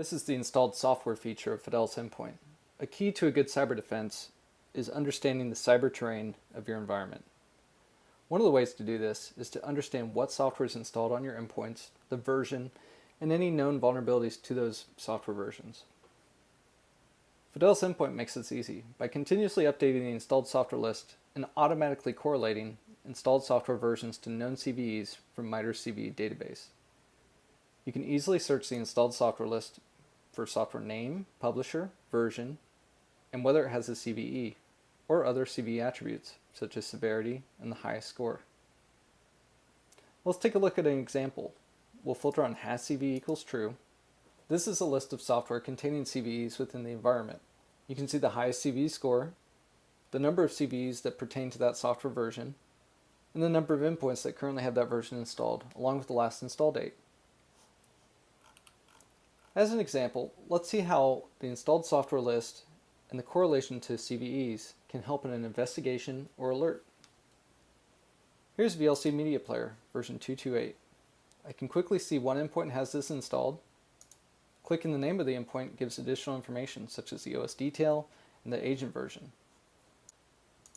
This is the installed software feature of Fidelis Endpoint. A key to a good cyber defense is understanding the cyber terrain of your environment. One of the ways to do this is to understand what software is installed on your endpoints, the version, and any known vulnerabilities to those software versions. Fidelis Endpoint makes this easy by continuously updating the installed software list and automatically correlating installed software versions to known CVEs from MITRE's CVE database. You can easily search the installed software list for software name, publisher, version, and whether it has a CVE, or other CVE attributes, such as severity and the highest score. Let's take a look at an example. We'll filter on has CVE equals true. This is a list of software containing CVEs within the environment. You can see the highest CVE score, the number of CVEs that pertain to that software version, and the number of endpoints that currently have that version installed, along with the last install date. As an example, let's see how the installed software list and the correlation to CVEs can help in an investigation or alert. Here's VLC Media Player, version 228. I can quickly see one endpoint has this installed. Clicking the name of the endpoint gives additional information, such as the OS detail and the agent version.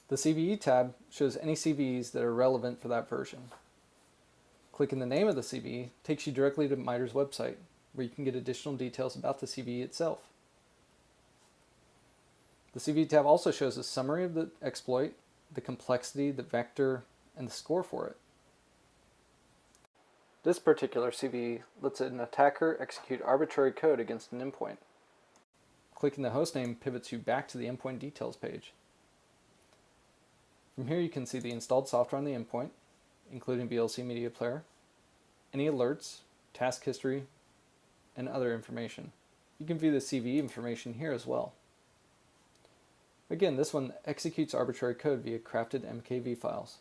The CVE tab shows any CVEs that are relevant for that version. Clicking the name of the CVE takes you directly to MITRE's website, where you can get additional details about the CVE itself. The CVE tab also shows a summary of the exploit, the complexity, the vector, and the score for it. This particular CVE lets an attacker execute arbitrary code against an endpoint. Clicking the hostname pivots you back to the endpoint details page. From here you can see the installed software on the endpoint, including VLC Media Player, any alerts, task history, and other information. You can view the CVE information here as well. Again, this one executes arbitrary code via crafted MKV files.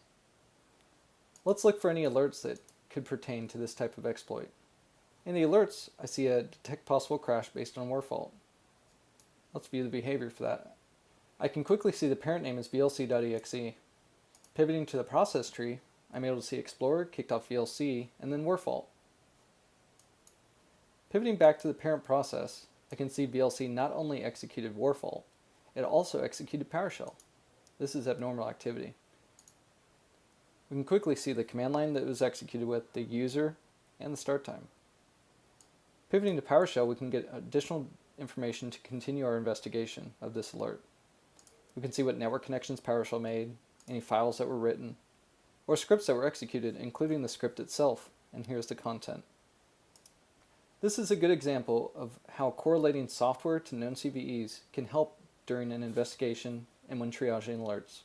Let's look for any alerts that could pertain to this type of exploit. In the alerts, I see a detect possible crash based on war fault. Let's view the behavior for that. I can quickly see the parent name is vlc.exe. Pivoting to the process tree, I'm able to see Explorer, kicked off VLC, and then war fault. Pivoting back to the parent process, I can see VLC not only executed war fault, it also executed PowerShell. This is abnormal activity. We can quickly see the command line that it was executed with, the user, and the start time. Pivoting to PowerShell, we can get additional information to continue our investigation of this alert. We can see what network connections PowerShell made, any files that were written, or scripts that were executed, including the script itself, and here's the content. This is a good example of how correlating software to known CVEs can help during an investigation and when triaging alerts.